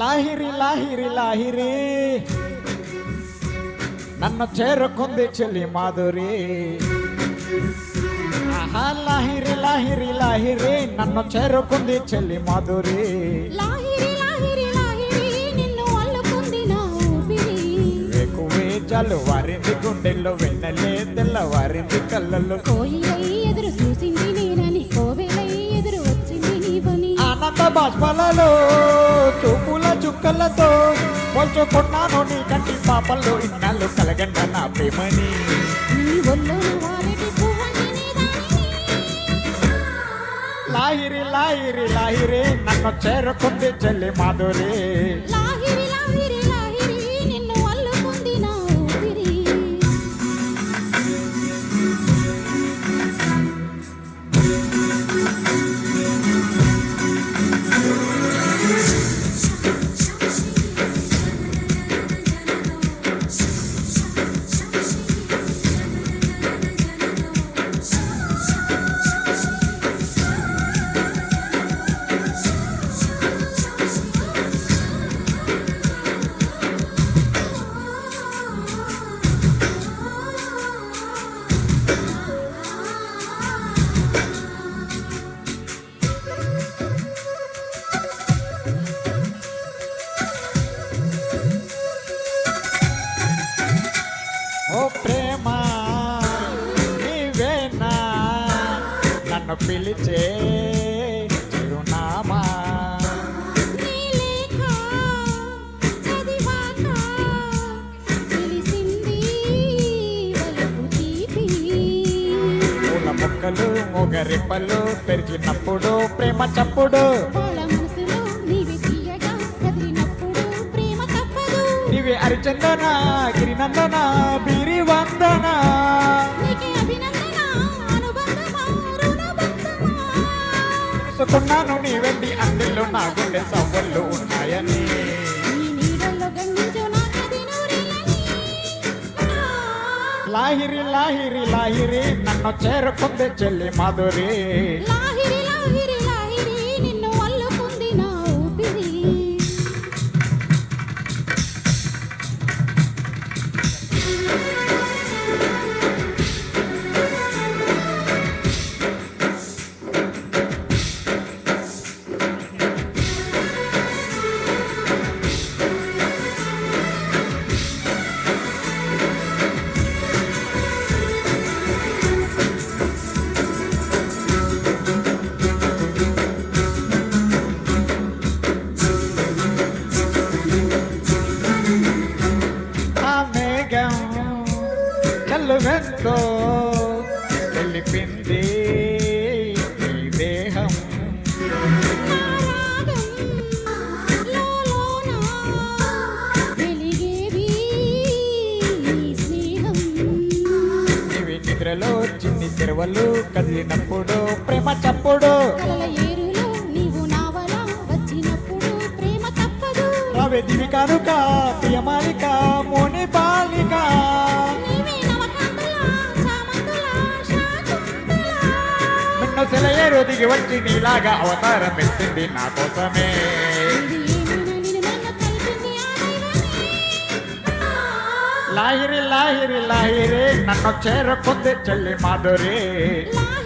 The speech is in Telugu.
లాహిరి లాహిరి లాహిరి నన్ను చేరుకుంది చెల్లి మాధురి. ఆహా లాహిరి లాహిరి లాహిరి నన్ను చేరుకుంది చెల్లి మాధురి. లాహిరి లాహిరి లాహిరి నిన్ను అల్లుకుంది నా ఊపిరి. వేకువే చాలు వారింది గుండెల్లో వెన్నెలే తెల్లవారింది కళ్ళల్లో. కోయిలై ఎదురు చూసింది నేనని కోవెలై ఎదురు వచ్చింది నీవని. ఆనంద బాష్పాలలో చూపుల చుక్కలతో పోల్చుకున్నాను నీ కంటి పాపల్లో ఇన్నాళ్ళు కలగంట నా ప్రేమని. నీ ఒళ్ళో వాలిటి పువ్వని దానిని. లాహిరి లాహిరి లాహిరి నన్ను చేరుకుంది చెల్లి మాధురి. లాహిరి లాహిరి లాహిరి నిన్ను అల్లుకుంది నా ఊపిరి. ఓ ప్రేమ నీవేనా నన్ను పిలిచే చిరునామా. నీ లేఖ చదివాక తెలిసింది వలపు తీపి. పూల మొక్కలు మొగరిప్పలు పెరిగినప్పుడు ప్రేమ చప్పుడు. వాళ్ళ మనసులో నీవి తీయగా కదిలినప్పుడు ప్రేమ తప్పదు. నీవే అరిచందన గిరినందన బీరి వందన. నీకే అభినందన అనుబంధమా రుణబంధమా. తెలుసుకున్నాను నీ వెండి అందులో నా గుండె సవ్వళ్ళు ఉన్నాయని. నీ నీడల్లో గండించు నా కది నూరేళ్ళని. లాహిరి లాహిరి లాహిరి నన్ను చేరుకుంది చెల్లి మాధురి. లాహిరి లాహిరి లాహిరి నిన్ను అల్లుకుంది నా ఊపిరి. ఆ మేఘం చల్లువెంతో తెలిపింది నీ దేహం. నా రాగం లోలోన వెలిగేది నీ స్నేహం. నీవి నిద్రలో చిన్ని తెరవలు కదిలినప్పుడు ప్రేమ చప్పుడు. కలల ఏరులో నీవు నావలా వచ్చినప్పుడు ప్రేమ తప్పదు. రవి దివి కనుక ప్రియమాలిక మోని బాలిక. నీవే నవకాంతుల చామంతుల శాకుంతల. నిన్ను సెలయేరు దిగి వచ్చి నీలాగా అవతారం ఎత్తింది నా కోసమే. ఇది ఏమైనా నిన్ను నన్ను కలిపింది ఆ దైవమే. లాహిరి లాహిరి లాహిరి నన్ను చేరుకుంది చెల్లి మాధురి. లాహిరి